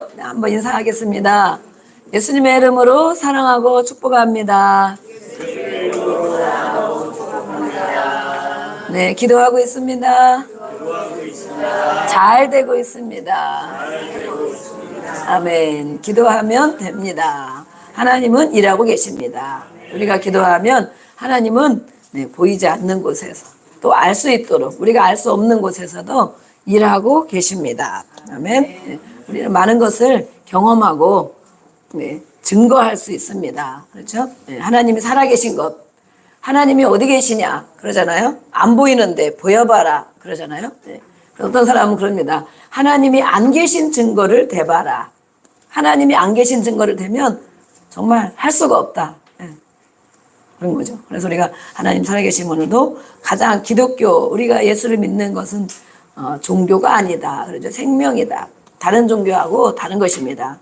한번 인사하겠습니다. 예수님의 이름으로 사랑하고 축복합니다. 네, 기도하고 있습니다. 잘 되고 있습니다. 아멘. 기도하면 됩니다. 하나님은 일하고 계십니다. 우리가 기도하면 하나님은 보이지 않는 곳에서 또 알 수 있도록 우리가 알 수 없는 곳에서도 일하고 계십니다. 아멘. 우리는 많은 것을 경험하고 증거할 수 있습니다. 그렇죠? 하나님이 살아계신 것, 하나님이 어디 계시냐 그러잖아요. 안 보이는데 보여봐라 그러잖아요. 어떤 사람은 그럽니다. 하나님이 안 계신 증거를 대봐라. 하나님이 안 계신 증거를 대면 정말 할 수가 없다. 그런 거죠. 그래서 우리가 하나님 살아계신 오늘도 가장 기독교, 우리가 예수를 믿는 것은 종교가 아니다. 그러죠. 생명이다. 다른 종교하고 다른 것입니다.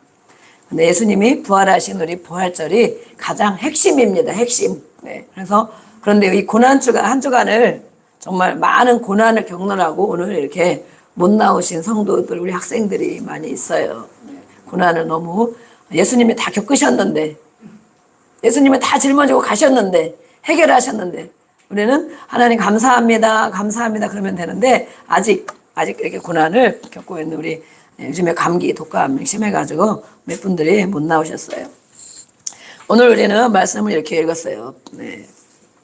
근데 예수님이 부활하신 우리 부활절이 가장 핵심입니다. 핵심. 그래서 그런데 이 고난주간 한 주간을 정말 많은 고난을 겪느라고 오늘 이렇게 못 나오신 성도들, 우리 학생들이 많이 있어요. 고난을 너무 예수님이 다 겪으셨는데, 예수님이 다 짊어지고 가셨는데, 해결하셨는데, 우리는 하나님 감사합니다, 감사합니다 그러면 되는데 아직 이렇게 고난을 겪고 있는 우리 요즘에 감기, 독감 심해가지고 몇 분들이 못 나오셨어요. 오늘 우리는 말씀을 이렇게 읽었어요.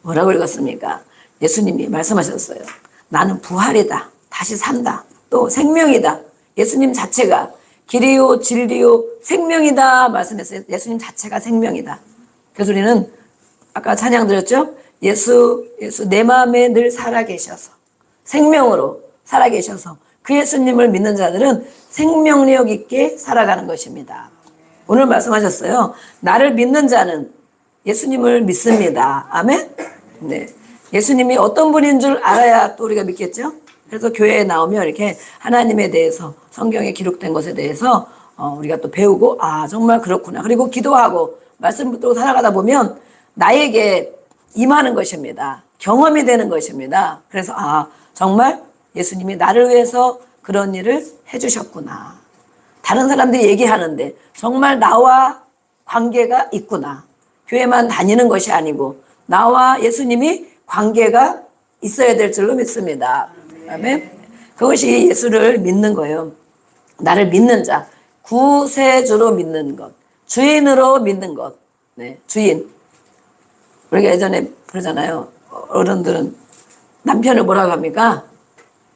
뭐라고 읽었습니까? 예수님이 말씀하셨어요. 나는 부활이다. 다시 산다. 또 생명이다. 예수님 자체가 길이요 진리요 생명이다 말씀했어요. 예수님 자체가 생명이다. 그래서 우리는 아까 찬양 드렸죠? 예수 내 마음에 늘 살아계셔서 생명으로 살아계셔서 그 예수님을 믿는 자들은 생명력 있게 살아가는 것입니다. 오늘 말씀하셨어요. 나를 믿는 자는 예수님을 믿습니다. 아멘? 네. 예수님이 어떤 분인 줄 알아야 또 우리가 믿겠죠? 그래서 교회에 나오면 이렇게 하나님에 대해서 성경에 기록된 것에 대해서 우리가 또 배우고 정말 그렇구나. 그리고 기도하고 말씀 붙들고 살아가다 보면 나에게 임하는 것입니다. 경험이 되는 것입니다. 그래서 정말 예수님이 나를 위해서 그런 일을 해주셨구나. 다른 사람들이 얘기하는데 정말 나와 관계가 있구나. 교회만 다니는 것이 아니고 나와 예수님이 관계가 있어야 될 줄로 믿습니다. 아멘. 그것이 예수를 믿는 거예요. 나를 믿는 자, 구세주로 믿는 것, 주인으로 믿는 것. 주인. 우리가 예전에 그러잖아요. 어른들은 남편을 뭐라고 합니까?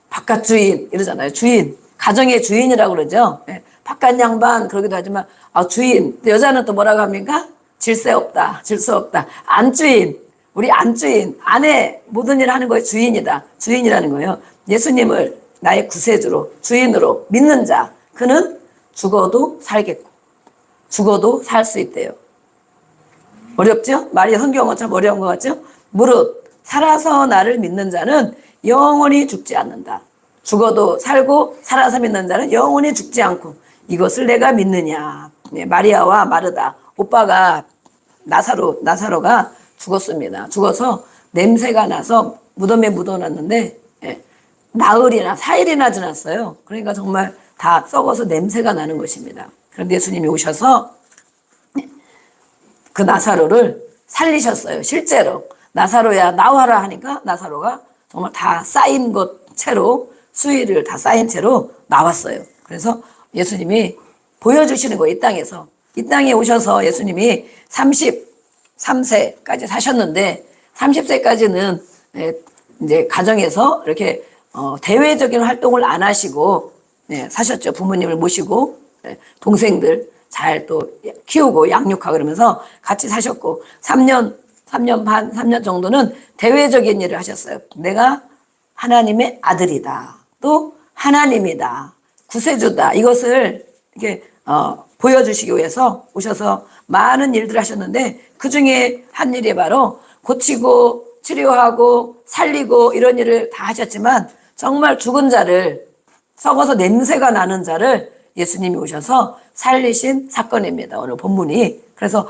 바깥 주인 이러잖아요. 주인. 가정의 주인이라고 그러죠. 바깥 양반 그러기도 하지만 주인. 여자는 또 뭐라고 합니까? 질서 없다. 질서 없다. 안주인. 우리 안주인. 아내 모든 일을 하는 거에 주인이다. 주인이라는 거예요. 예수님을 나의 구세주로 주인으로 믿는 자. 그는 죽어도 살겠고 죽어도 살 수 있대요. 어렵죠? 말이 성경은 참 어려운 것 같죠? 무릇 살아서 나를 믿는 자는 영원히 죽지 않는다. 죽어도 살고 살아서 믿는 자는 영원히 죽지 않고 이것을 내가 믿느냐. 마리아와 마르다. 오빠가 나사로가 죽었습니다. 죽어서 냄새가 나서 무덤에 묻어놨는데 나흘이나 4일이나 지났어요. 그러니까 정말 다 썩어서 냄새가 나는 것입니다. 그런데 예수님이 오셔서 그 나사로를 살리셨어요. 실제로 나사로야 나와라 하니까 나사로가 정말 다 쌓인 것 채로 수위를 다 쌓인 채로 나왔어요. 그래서 예수님이 보여주시는 거예요. 이 땅에서. 이 땅에 오셔서 예수님이 33세까지 사셨는데 30세까지는 이제 가정에서 이렇게 대외적인 활동을 안 하시고 사셨죠. 부모님을 모시고 동생들 잘 또 키우고 양육하고 그러면서 같이 사셨고 3년 반, 3년 정도는 대외적인 일을 하셨어요. 내가 하나님의 아들이다. 또 하나님이다. 구세주다. 이것을 이렇게 보여주시기 위해서 오셔서 많은 일들을 하셨는데 그 중에 한 일이 바로 고치고 치료하고 살리고 이런 일을 다 하셨지만 정말 죽은 자를 썩어서 냄새가 나는 자를 예수님이 오셔서 살리신 사건입니다. 오늘 본문이. 그래서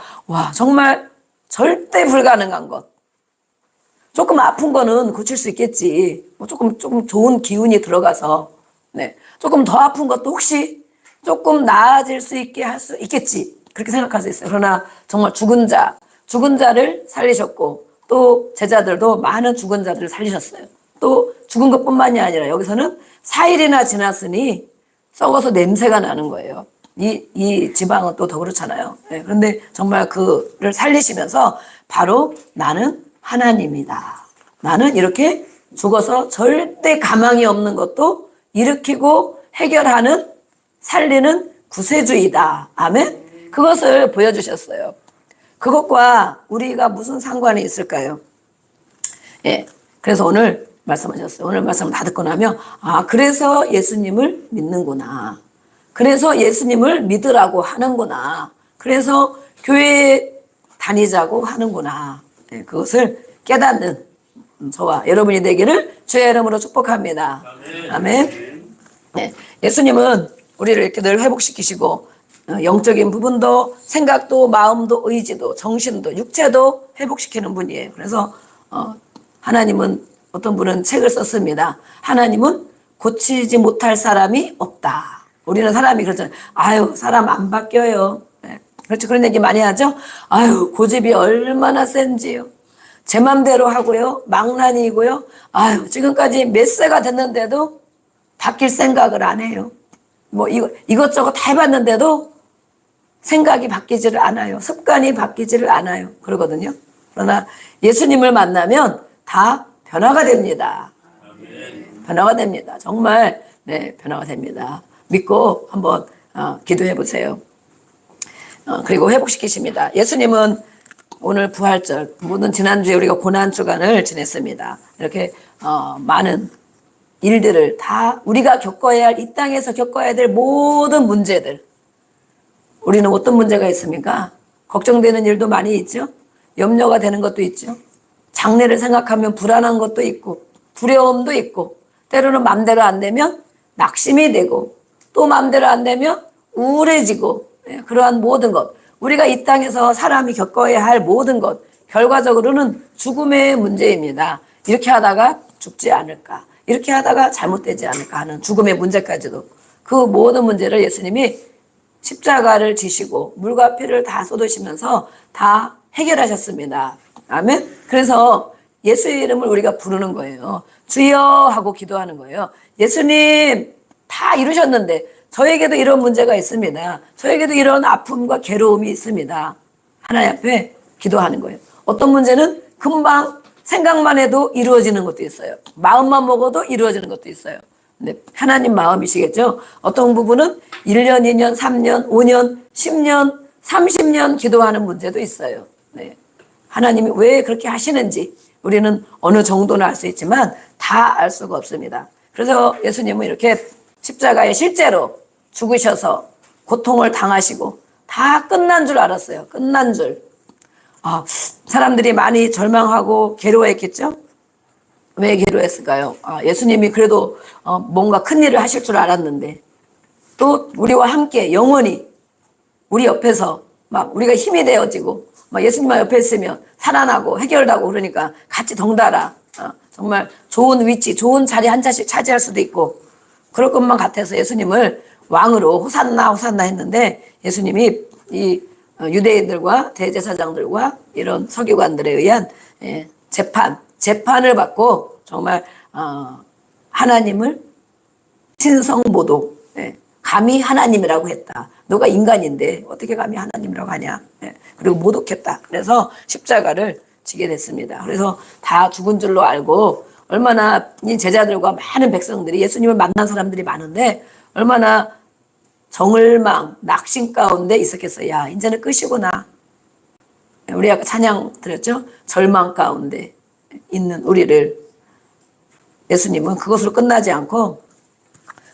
정말 절대 불가능한 것. 조금 아픈 거는 고칠 수 있겠지. 조금 좋은 기운이 들어가서 조금 더 아픈 것도 혹시 조금 나아질 수 있게 할 수 있겠지. 그렇게 생각할 수 있어요. 그러나 정말 죽은 자를 살리셨고 또 제자들도 많은 죽은 자들을 살리셨어요. 또 죽은 것뿐만이 아니라 여기서는 4일이나 지났으니 썩어서 냄새가 나는 거예요. 이 지방은 또 더 그렇잖아요. 네, 그런데 정말 그를 살리시면서 바로 나는 하나님이다. 나는 이렇게 죽어서 절대 가망이 없는 것도 일으키고 해결하는 살리는 구세주이다. 아멘. 그것을 보여주셨어요. 그것과 우리가 무슨 상관이 있을까요? 예. 그래서 오늘 말씀하셨어요. 오늘 말씀 다 듣고 나면 그래서 예수님을 믿는구나. 그래서 예수님을 믿으라고 하는구나. 그래서 교회에 다니자고 하는구나. 예, 그것을 깨닫는 저와 여러분이 되기를 주의 이름으로 축복합니다. 아멘. 네, 예수님은 우리를 이렇게 늘 회복시키시고 영적인 부분도 생각도 마음도 의지도 정신도 육체도 회복시키는 분이에요. 그래서 하나님은 어떤 분은 책을 썼습니다. 하나님은 고치지 못할 사람이 없다. 우리는 사람이 그러잖아요. 아유, 사람 안 바뀌어요. 네, 그렇죠. 그런 얘기 많이 하죠. 아유, 고집이 얼마나 센지요. 제 맘대로 하고요. 망나니이고요. 아유, 지금까지 몇 세가 됐는데도 바뀔 생각을 안 해요. 뭐 이것저것 다 해봤는데도 생각이 바뀌지를 않아요. 습관이 바뀌지를 않아요. 그러거든요. 그러나 예수님을 만나면 다 변화가 됩니다. 변화가 됩니다. 정말 네, 변화가 됩니다. 믿고 한번 기도해 보세요. 그리고 회복시키십니다. 예수님은 오늘 부활절, 모든 지난주에 우리가 고난주간을 지냈습니다. 이렇게 많은 일들을 다 우리가 겪어야 할, 이 땅에서 겪어야 될 모든 문제들. 우리는 어떤 문제가 있습니까? 걱정되는 일도 많이 있죠. 염려가 되는 것도 있죠. 장래를 생각하면 불안한 것도 있고 두려움도 있고 때로는 맘대로 안 되면 낙심이 되고 또 맘대로 안 되면 우울해지고 그러한 모든 것. 우리가 이 땅에서 사람이 겪어야 할 모든 것. 결과적으로는 죽음의 문제입니다. 이렇게 하다가 죽지 않을까. 이렇게 하다가 잘못되지 않을까 하는 죽음의 문제까지도 그 모든 문제를 예수님이 십자가를 지시고 물과 피를 다 쏟으시면서 다 해결하셨습니다. 아멘. 그래서 예수의 이름을 우리가 부르는 거예요. 주여 하고 기도하는 거예요. 예수님 다 이루셨는데 저에게도 이런 문제가 있습니다. 저에게도 이런 아픔과 괴로움이 있습니다. 하나님 앞에 기도하는 거예요. 어떤 문제는 금방 생각만 해도 이루어지는 것도 있어요. 마음만 먹어도 이루어지는 것도 있어요. 근데 하나님 마음이시겠죠? 어떤 부분은 1년, 2년, 3년, 5년, 10년, 30년 기도하는 문제도 있어요. 네. 하나님이 왜 그렇게 하시는지 우리는 어느 정도는 알 수 있지만 다 알 수가 없습니다. 그래서 예수님은 이렇게 십자가에 실제로 죽으셔서 고통을 당하시고 다 끝난 줄 알았어요. 끝난 줄. 사람들이 많이 절망하고 괴로워했겠죠? 왜 괴로워했을까요? 예수님이 그래도 뭔가 큰일을 하실 줄 알았는데 또 우리와 함께 영원히 우리 옆에서 막 우리가 힘이 되어지고 막 예수님만 옆에 있으면 살아나고 해결하고 그러니까 같이 덩달아 정말 좋은 위치, 좋은 자리 한 자씩 차지할 수도 있고 그럴 것만 같아서 예수님을 왕으로 호산나 호산나 했는데 예수님이 이 유대인들과 대제사장들과 이런 서기관들에 의한 재판을 받고 정말 하나님을 신성모독 감히 하나님이라고 했다. 너가 인간인데 어떻게 감히 하나님이라고 하냐. 그리고 모독했다. 그래서 십자가를 지게 됐습니다. 그래서 다 죽은 줄로 알고 얼마나 이 제자들과 많은 백성들이 예수님을 만난 사람들이 많은데 얼마나 정을망, 낙심 가운데 있었겠어요. 야, 이제는 끝이구나. 우리 아까 찬양 드렸죠? 절망 가운데 있는 우리를 예수님은 그것으로 끝나지 않고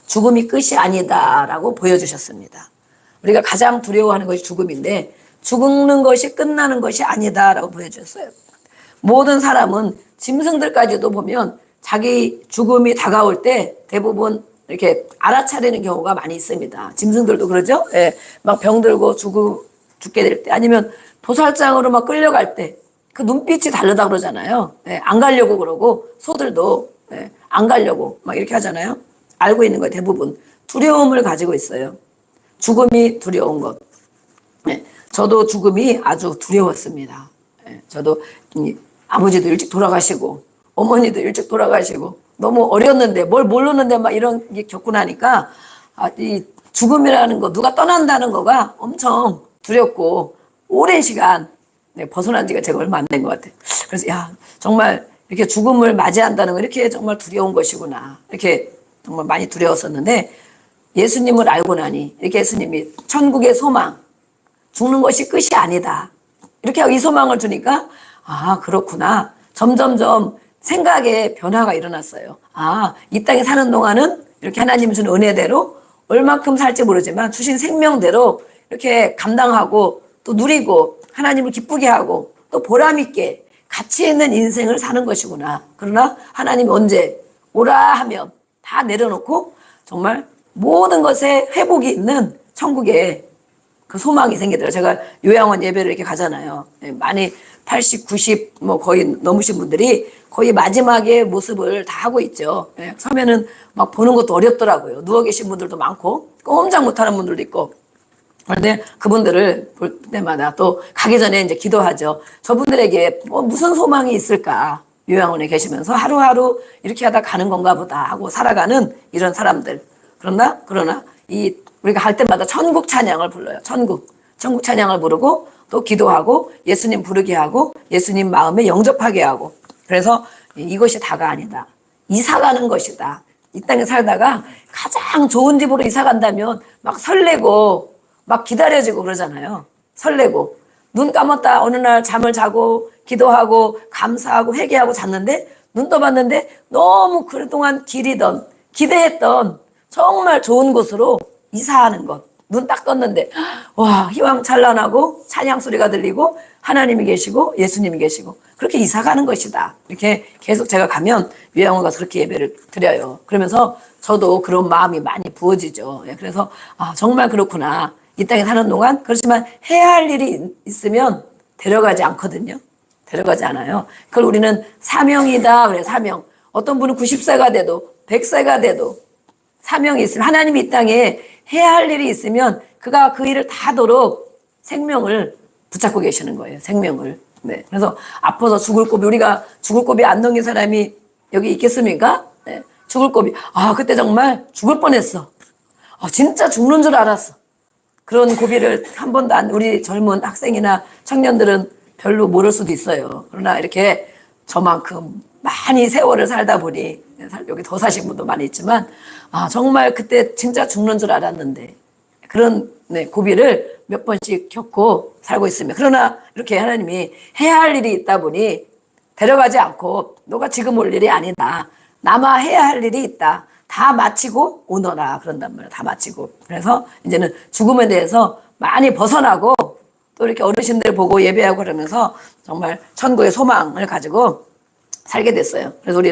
죽음이 끝이 아니다라고 보여주셨습니다. 우리가 가장 두려워하는 것이 죽음인데 죽는 것이 끝나는 것이 아니다라고 보여주셨어요. 모든 사람은 짐승들까지도 보면 자기 죽음이 다가올 때 대부분 이렇게 알아차리는 경우가 많이 있습니다. 짐승들도 그러죠? 예, 막 병들고 죽게 될 때 아니면 도살장으로 막 끌려갈 때 그 눈빛이 다르다 그러잖아요. 예, 안 가려고 그러고 소들도 안 가려고 막 이렇게 하잖아요. 알고 있는 거예요. 대부분 두려움을 가지고 있어요. 죽음이 두려운 것. 네, 저도 죽음이 아주 두려웠습니다. 네, 저도 아버지도 일찍 돌아가시고 어머니도 일찍 돌아가시고 너무 어렸는데 뭘 모르는데 막 이런 게 겪고 나니까 이 죽음이라는 거, 누가 떠난다는 거가 엄청 두렵고 오랜 시간 벗어난 지가 제가 얼마 안 된 것 같아요. 그래서 정말 이렇게 죽음을 맞이한다는 거 이렇게 정말 두려운 것이구나. 이렇게 정말 많이 두려웠었는데 예수님을 알고 나니 이렇게 예수님이 천국의 소망, 죽는 것이 끝이 아니다. 이렇게 하고 이 소망을 주니까 그렇구나. 점점점 생각에 변화가 일어났어요. 이 땅에 사는 동안은 이렇게 하나님 주는 은혜대로 얼마큼 살지 모르지만 주신 생명대로 이렇게 감당하고 또 누리고 하나님을 기쁘게 하고 또 보람있게 가치 있는 인생을 사는 것이구나. 그러나 하나님이 언제 오라 하면 다 내려놓고 정말 모든 것에 회복이 있는 천국에 그 소망이 생기더라고요. 제가 요양원 예배를 이렇게 가잖아요. 많이 80, 90 뭐 거의 넘으신 분들이 거의 마지막에 모습을 다 하고 있죠. 서면은 막 보는 것도 어렵더라고요. 누워 계신 분들도 많고 꼼짝 못하는 분들도 있고. 그런데 그분들을 볼 때마다 또 가기 전에 이제 기도하죠. 저분들에게 무슨 소망이 있을까? 요양원에 계시면서 하루하루 이렇게 하다 가는 건가 보다 하고 살아가는 이런 사람들. 그러나 우리가 할 때마다 천국 찬양을 불러요. 천국 찬양을 부르고 또 기도하고 예수님 부르게 하고 예수님 마음에 영접하게 하고. 그래서 이것이 다가 아니다. 이사 가는 것이다. 이 땅에 살다가 가장 좋은 집으로 이사 간다면 막 설레고 막 기다려지고 그러잖아요. 설레고 눈 감았다 어느 날 잠을 자고 기도하고 감사하고 회개하고 잤는데 눈 떠봤는데 너무 그동안 기리던 기대했던 정말 좋은 곳으로 이사하는 것. 눈 딱 떴는데 와 희망찬란하고 찬양 소리가 들리고 하나님이 계시고 예수님이 계시고 그렇게 이사가는 것이다. 이렇게 계속 제가 가면 요양원 가서 그렇게 예배를 드려요. 그러면서 저도 그런 마음이 많이 부어지죠. 그래서 정말 그렇구나. 이 땅에 사는 동안 그렇지만 해야 할 일이 있으면 데려가지 않거든요. 데려가지 않아요. 그걸 우리는 사명이다. 그래 사명. 어떤 분은 90세가 돼도 100세가 돼도 사명이 있으면 하나님이 이 땅에 해야 할 일이 있으면 그가 그 일을 다 하도록 생명을 붙잡고 계시는 거예요. 생명을. 네. 그래서 아파서 죽을 고비, 우리가 죽을 고비 안 넘긴 사람이 여기 있겠습니까? 네. 죽을 고비. 그때 정말 죽을 뻔했어. 진짜 죽는 줄 알았어. 그런 고비를 한 번도 우리 젊은 학생이나 청년들은 별로 모를 수도 있어요. 그러나 이렇게 저만큼 많이 세월을 살다 보니 여기 더 사신 분도 많이 있지만 정말 그때 진짜 죽는 줄 알았는데 그런 고비를 몇 번씩 겪고 살고 있습니다. 그러나 이렇게 하나님이 해야 할 일이 있다 보니 데려가지 않고 너가 지금 올 일이 아니다. 남아 해야 할 일이 있다. 다 마치고 오너라 그런단 말이에요. 다 마치고. 그래서 이제는 죽음에 대해서 많이 벗어나고 또 이렇게 어르신들 보고 예배하고 그러면서 정말 천국의 소망을 가지고 살게 됐어요. 그래서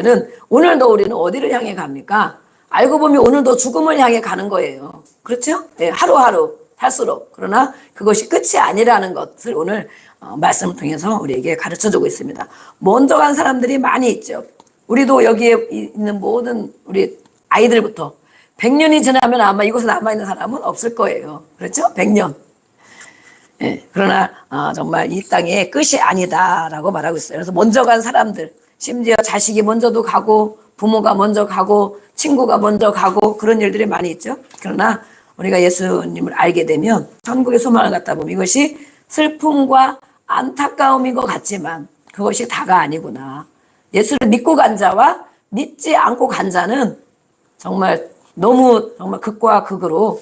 오늘도 우리는 어디를 향해 갑니까? 알고 보면 오늘도 죽음을 향해 가는 거예요. 그렇죠? 네, 하루하루 할수록. 그러나 그것이 끝이 아니라는 것을 오늘 말씀을 통해서 우리에게 가르쳐주고 있습니다. 먼저 간 사람들이 많이 있죠. 우리도 여기에 있는 모든 우리 아이들부터 100년이 지나면 아마 이곳에 남아있는 사람은 없을 거예요. 그렇죠? 100년. 네, 그러나 정말 이 땅의 끝이 아니다라고 말하고 있어요. 그래서 먼저 간 사람들, 심지어 자식이 먼저도 가고 부모가 먼저 가고 친구가 먼저 가고 그런 일들이 많이 있죠. 그러나 우리가 예수님을 알게 되면 천국의 소망을 갖다 보면 이것이 슬픔과 안타까움인 것 같지만 그것이 다가 아니구나. 예수를 믿고 간 자와 믿지 않고 간 자는 정말 너무 정말 극과 극으로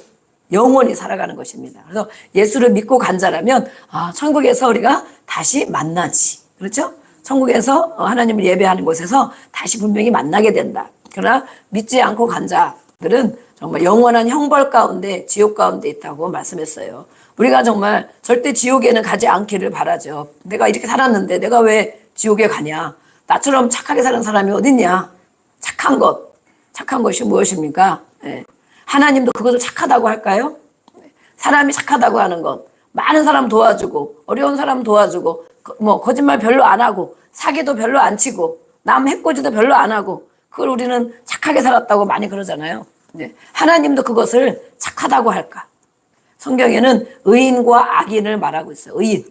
영원히 살아가는 것입니다. 그래서 예수를 믿고 간 자라면 천국에서 우리가 다시 만나지. 그렇죠? 천국에서 하나님을 예배하는 곳에서 다시 분명히 만나게 된다. 그러나 믿지 않고 간 자들은 정말 영원한 형벌 가운데 지옥 가운데 있다고 말씀했어요. 우리가 정말 절대 지옥에는 가지 않기를 바라죠. 내가 이렇게 살았는데 내가 왜 지옥에 가냐. 나처럼 착하게 사는 사람이 어딨냐. 착한 것이 무엇입니까? 네. 하나님도 그것을 착하다고 할까요? 사람이 착하다고 하는 것, 많은 사람 도와주고 어려운 사람 도와주고 거짓말 별로 안 하고 사기도 별로 안 치고 남 해코지도 별로 안 하고 그걸 우리는 착하게 살았다고 많이 그러잖아요. 하나님도 그것을 착하다고 할까? 성경에는 의인과 악인을 말하고 있어요. 의인,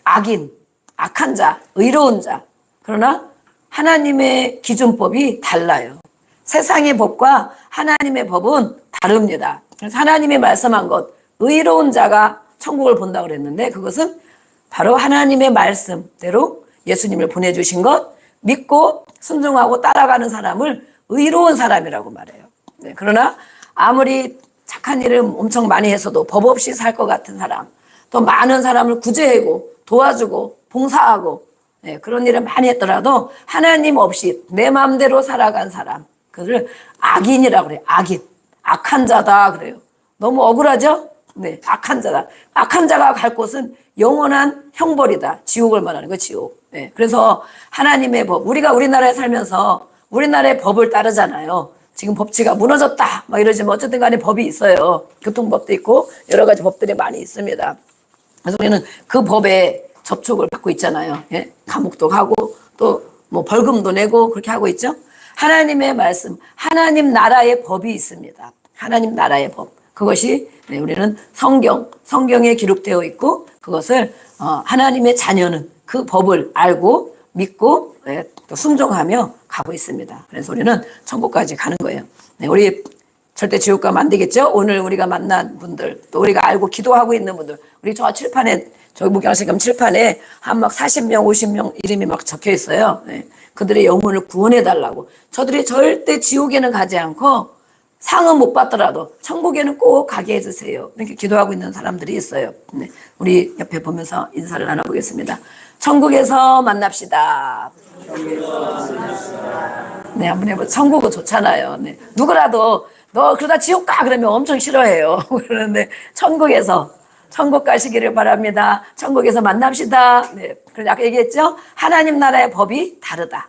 악인, 악한 자, 의로운 자. 그러나 하나님의 기준법이 달라요. 세상의 법과 하나님의 법은 다릅니다. 그래서 하나님이 말씀한 것, 의로운 자가 천국을 본다고 그랬는데 그것은 바로 하나님의 말씀대로 예수님을 보내주신 것, 믿고 순종하고 따라가는 사람을 의로운 사람이라고 말해요. 네, 그러나 아무리 착한 일을 엄청 많이 했어도 법 없이 살 것 같은 사람, 또 많은 사람을 구제하고 도와주고 봉사하고 네, 그런 일을 많이 했더라도 하나님 없이 내 마음대로 살아간 사람, 그를 악인이라고 그래요. 악인, 악한 자다 그래요. 너무 억울하죠? 네, 악한 자다. 악한 자가 갈 곳은 영원한 형벌이다. 지옥을 말하는 거예요. 지옥. 네, 그래서 하나님의 법, 우리가 우리나라에 살면서 우리나라의 법을 따르잖아요. 지금 법치가 무너졌다 막 이러지만 어쨌든 간에 법이 있어요. 교통법도 있고 여러 가지 법들이 많이 있습니다. 그래서 우리는 그 법에 접촉을 받고 있잖아요. 예? 감옥도 가고 또 뭐 벌금도 내고 그렇게 하고 있죠. 하나님의 말씀, 하나님 나라의 법이 있습니다. 하나님 나라의 법. 그것이 네, 우리는 성경에 기록되어 있고 그것을 하나님의 자녀는 그 법을 알고 믿고 네, 또 순종하며 가고 있습니다. 그래서 우리는 천국까지 가는 거예요. 네, 우리 절대 지옥 가면 안 되겠죠? 오늘 우리가 만난 분들, 또 우리가 알고 기도하고 있는 분들, 우리 저 칠판에, 저기 목양식감 칠판에 한 막 40명, 50명 이름이 막 적혀 있어요. 네, 그들의 영혼을 구원해 달라고. 저들이 절대 지옥에는 가지 않고 상은 못 받더라도 천국에는 꼭 가게 해주세요. 이렇게 기도하고 있는 사람들이 있어요. 네, 우리 옆에 보면서 인사를 나눠보겠습니다. 천국에서 만납시다. 네, 한번 해보세요. 천국은 좋잖아요. 네, 누구라도 너 그러다 지옥 가 그러면 엄청 싫어해요. 그러는데 천국에서 천국 가시기를 바랍니다. 천국에서 만납시다. 네, 그래서 아까 얘기했죠? 하나님 나라의 법이 다르다.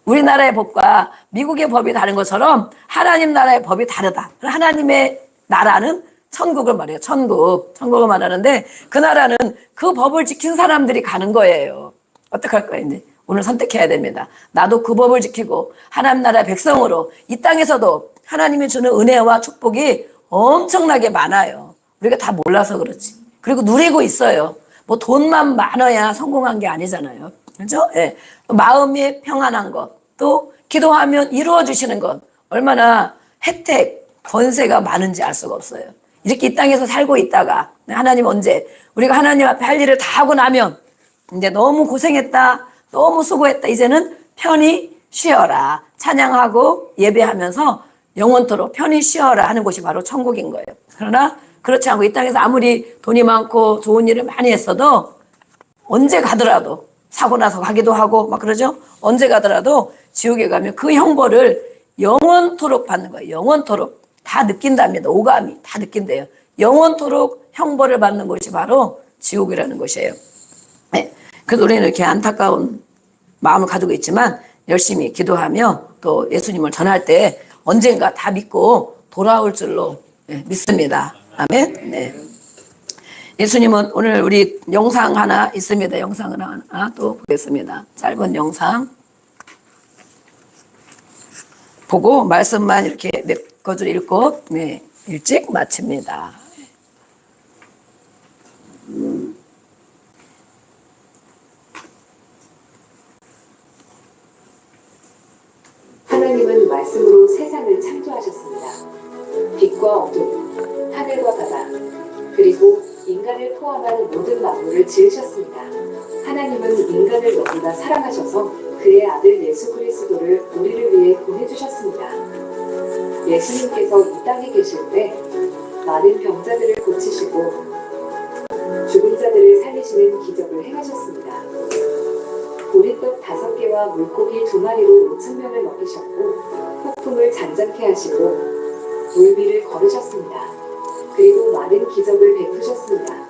우리나라의 법과 미국의 법이 다른 것처럼 하나님 나라의 법이 다르다. 하나님의 나라는 천국을 말해요. 천국을 말하는데 그 나라는 그 법을 지킨 사람들이 가는 거예요. 어떡할 거예요? 이제 오늘 선택해야 됩니다. 나도 그 법을 지키고 하나님 나라의 백성으로 이 땅에서도 하나님이 주는 은혜와 축복이 엄청나게 많아요. 우리가 다 몰라서 그렇지. 그리고 누리고 있어요. 뭐 돈만 많아야 성공한 게 아니잖아요. 그렇죠? 예. 마음이 평안한 것, 또 기도하면 이루어 주시는 것, 얼마나 혜택, 권세가 많은지 알 수가 없어요. 이렇게 이 땅에서 살고 있다가 하나님 언제 우리가 하나님 앞에 할 일을 다 하고 나면 이제 너무 고생했다, 너무 수고했다, 이제는 편히 쉬어라, 찬양하고 예배하면서 영원토록 편히 쉬어라 하는 곳이 바로 천국인 거예요. 그러나 그렇지 않고 이 땅에서 아무리 돈이 많고 좋은 일을 많이 했어도 언제 가더라도 사고 나서 가기도 하고 막 그러죠. 언제 가더라도 지옥에 가면 그 형벌을 영원토록 받는 거예요. 영원토록 다 느낀답니다. 오감이 다 느낀대요. 영원토록 형벌을 받는 곳이 바로 지옥이라는 것이에요. 네. 그래서 우리는 이렇게 안타까운 마음을 가지고 있지만 열심히 기도하며 또 예수님을 전할 때 언젠가 다 믿고 돌아올 줄로 믿습니다. 아멘. 네. 예수님은 오늘 우리 영상 하나 있습니다. 영상을 하나 또 보겠습니다. 짧은 영상 보고 말씀만 이렇게 몇 거줄 읽고 네, 일찍 마칩니다. 하나님은 말씀으로 세상을 창조하셨습니다. 빛과 어둠, 하늘과 바다, 그리고 인간을 포함한 모든 만물을 지으셨습니다. 하나님은 인간을 너무나 사랑하셔서 그의 아들 예수 그리스도를 우리를 위해 보내주셨습니다. 예수님께서 이 땅에 계실 때 많은 병자들을 고치시고 죽은 자들을 살리시는 기적을 행하셨습니다. 보리떡 5개와 물고기 2마리로 5,000명을 먹이셨고 폭풍을 잔잔케 하시고 물 위를 걸으셨습니다. 그리고 많은 기적을 베푸셨습니다.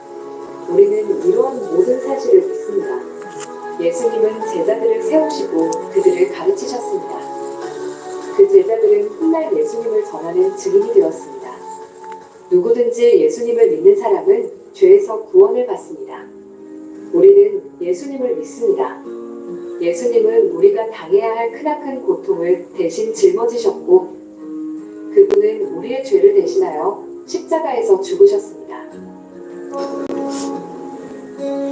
우리는 이러한 모든 사실을 믿습니다. 예수님은 제자들을 세우시고 그들을 가르치셨습니다. 그 제자들은 훗날 예수님을 전하는 증인이 되었습니다. 누구든지 예수님을 믿는 사람은 죄에서 구원을 받습니다. 우리는 예수님을 믿습니다. 예수님은 우리가 당해야 할 크나큰 고통을 대신 짊어지셨고 그분은 우리의 죄를 대신하여 십자가에서 죽으셨습니다.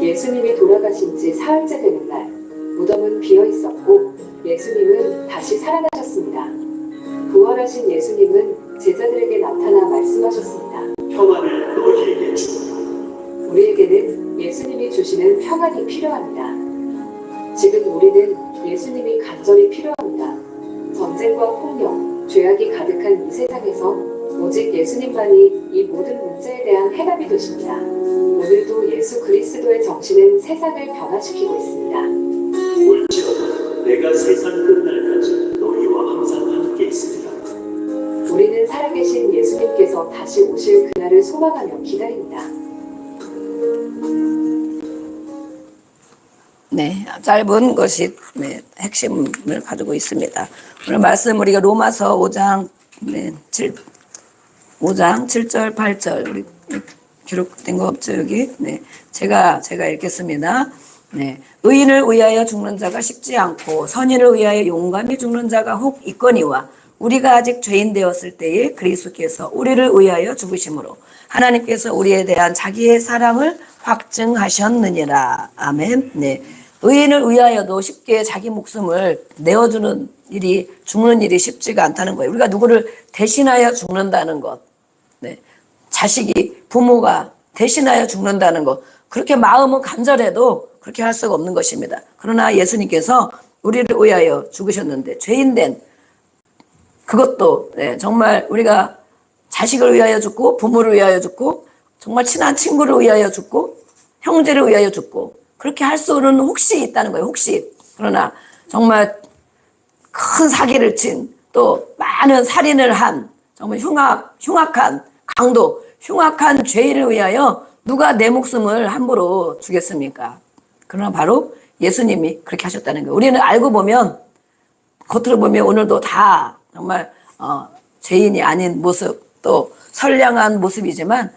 예수님이 돌아가신 지 사흘째 되는 날, 무덤은 비어 있었고 예수님은 다시 살아나셨습니다. 부활하신 예수님은 제자들에게 나타나 말씀하셨습니다. 평안을 너희에게 주노라. 우리에게는 예수님이 주시는 평안이 필요합니다. 지금 우리는 예수님이 간절히 필요합니다. 전쟁과 폭력, 죄악이 가득한 이 세상에서 오직 예수님만이 이 모든 문제에 대한 해답이 되십니다. 오늘도 예수 그리스도의 정신은 세상을 변화시키고 있습니다. 올지어다 내가 세상 끝날까지 너희와 항상 함께 있으리라. 우리는 살아계신 예수님께서 다시 오실 그날을 소망하며 기다립니다. 네, 짧은 것이 핵심을 가지고 있습니다. 오늘 말씀 우리가 로마서 5장 5장 7절 8절 우리 기록된 거 없죠 여기? 네, 제가 읽겠습니다. 네, 의인을 위하여 죽는 자가 쉽지 않고 선인을 위하여 용감히 죽는 자가 혹 있거니와 우리가 아직 죄인 되었을 때에 그리스도께서 우리를 위하여 죽으심으로 하나님께서 우리에 대한 자기의 사랑을 확증하셨느니라. 아멘. 네. 의인을 위하여도 쉽게 자기 목숨을 내어주는 일이, 죽는 일이 쉽지가 않다는 거예요. 우리가 누구를 대신하여 죽는다는 것. 네. 자식이, 부모가 대신하여 죽는다는 것. 그렇게 마음은 간절해도 그렇게 할 수가 없는 것입니다. 그러나 예수님께서 우리를 위하여 죽으셨는데, 죄인된 그것도 정말 우리가 자식을 위하여 죽고, 부모를 위하여 죽고, 정말 친한 친구를 위하여 죽고, 형제를 위하여 죽고, 그렇게 할 수는 혹시 있다는 거예요. 혹시. 그러나 정말 큰 사기를 친, 또 많은 살인을 한, 정말 흉악한 강도, 흉악한 죄인을 위하여 누가 내 목숨을 함부로 주겠습니까? 그러나 바로 예수님이 그렇게 하셨다는 거예요. 우리는 알고 보면, 겉으로 보면 오늘도 다 정말 죄인이 아닌 모습, 또 선량한 모습이지만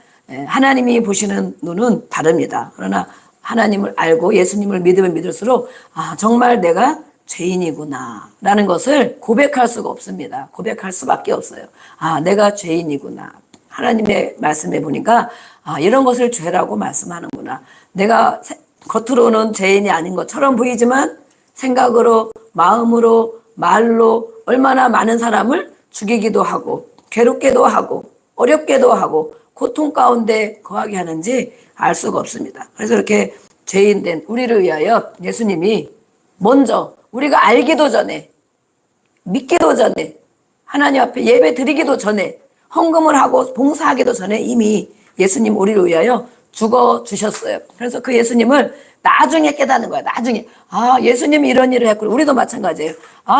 하나님이 보시는 눈은 다릅니다. 그러나 하나님을 알고 예수님을 믿으면 믿을수록 정말 내가 죄인이구나 라는 것을 고백할 수가 없습니다. 고백할 수밖에 없어요. 내가 죄인이구나. 하나님의 말씀에 보니까 이런 것을 죄라고 말씀하는구나. 내가 겉으로는 죄인이 아닌 것처럼 보이지만 생각으로, 마음으로, 말로 얼마나 많은 사람을 죽이기도 하고 괴롭게도 하고 어렵게도 하고 고통 가운데 거하게 하는지 알 수가 없습니다. 그래서 이렇게 죄인된 우리를 위하여 예수님이 먼저 우리가 알기도 전에, 믿기도 전에, 하나님 앞에 예배 드리기도 전에, 헌금을 하고 봉사하기도 전에 이미 예수님 우리를 위하여 죽어주셨어요. 그래서 그 예수님을 나중에 깨닫는 거야. 나중에 예수님이 이런 일을 했구나. 우리도 마찬가지예요.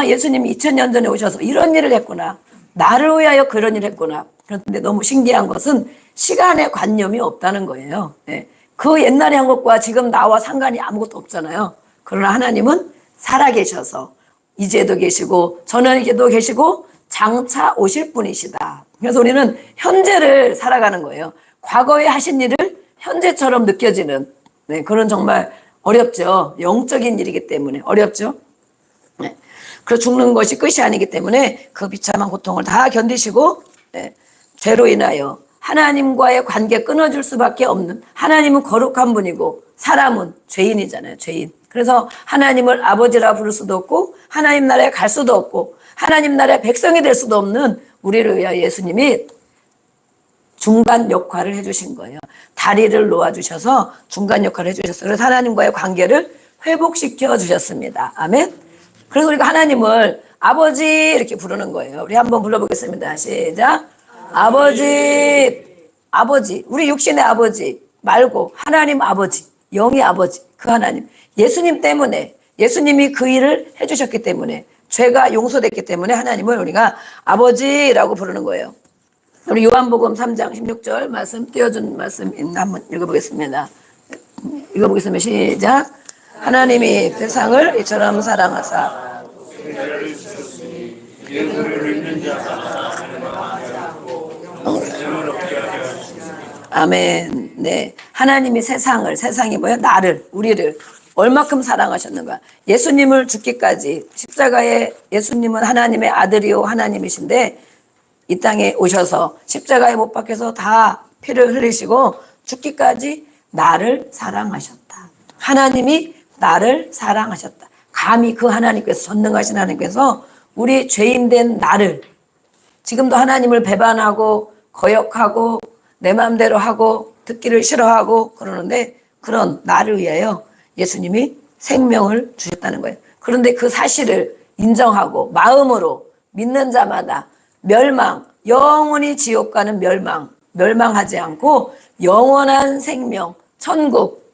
예수님이 2000년 전에 오셔서 이런 일을 했구나. 나를 위하여 그런 일을 했구나. 그런데 너무 신기한 것은 시간의 관념이 없다는 거예요. 네. 그 옛날에 한 것과 지금 나와 상관이 아무것도 없잖아요. 그러나 하나님은 살아계셔서 이제도 계시고 전에도 계시고 장차 오실 분이시다. 그래서 우리는 현재를 살아가는 거예요. 과거에 하신 일을 현재처럼 느껴지는 그런 정말 어렵죠. 영적인 일이기 때문에 어렵죠. 네. 그래서 죽는 것이 끝이 아니기 때문에 그 비참한 고통을 다 견디시고 죄로 인하여 하나님과의 관계 끊어질 수밖에 없는, 하나님은 거룩한 분이고 사람은 죄인이잖아요. 죄인. 그래서 하나님을 아버지라 부를 수도 없고 하나님 나라에 갈 수도 없고 하나님 나라의 백성이 될 수도 없는 우리를 위하여 예수님이 중간 역할을 해주신 거예요. 다리를 놓아주셔서 중간 역할을 해주셨어요. 그래서 하나님과의 관계를 회복시켜 주셨습니다. 아멘. 그래서 우리가 하나님을 아버지 이렇게 부르는 거예요. 우리 한번 불러보겠습니다. 시작. 아버지. 아버지. 우리 육신의 아버지 말고 하나님 아버지, 영의 아버지, 그 하나님. 예수님 때문에, 예수님이 그 일을 해주셨기 때문에, 죄가 용서됐기 때문에 하나님을 우리가 아버지라고 부르는 거예요. 우리 요한복음 3장 16절 말씀 띄워준 말씀 한번 읽어보겠습니다. 읽어보겠습니다. 시작. 하나님이 세상을 이처럼 사랑하사 아멘. 네, 하나님이 세상이 뭐예요? 나를, 우리를 얼마큼 사랑하셨는가. 예수님을 죽기까지 십자가에 예수님은 하나님의 아들이요 하나님이신데 이 땅에 오셔서 십자가에 못 박혀서 다 피를 흘리시고 죽기까지 나를 사랑하셨다. 하나님이 나를 사랑하셨다. 감히 그 하나님께서, 전능하신 하나님께서 우리 죄인된 나를, 지금도 하나님을 배반하고 거역하고 내 마음대로 하고 듣기를 싫어하고 그러는데, 그런 나를 위하여 예수님이 생명을 주셨다는 거예요. 그런데 그 사실을 인정하고 마음으로 믿는 자마다 멸망, 영원히 지옥 가는 멸망하지 않고 영원한 생명, 천국,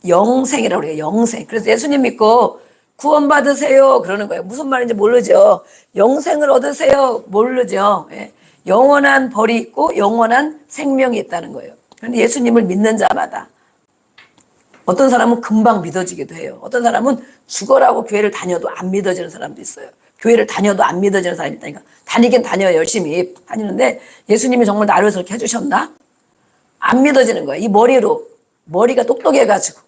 영생이라고 그래요. 영생. 그래서 예수님 믿고 구원받으세요 그러는 거예요. 무슨 말인지 모르죠. 영생을 얻으세요 모르죠. 예. 영원한 벌이 있고 영원한 생명이 있다는 거예요. 그런데 예수님을 믿는 자마다, 어떤 사람은 금방 믿어지기도 해요. 어떤 사람은 죽어라고 교회를 다녀도 안 믿어지는 사람도 있어요. 교회를 다녀도 안 믿어지는 사람이 있다니까. 다니긴 다녀요. 열심히 다니는데 예수님이 정말 나를 위해서 그렇게 해주셨나? 안 믿어지는 거예요. 이 머리가 똑똑해가지고.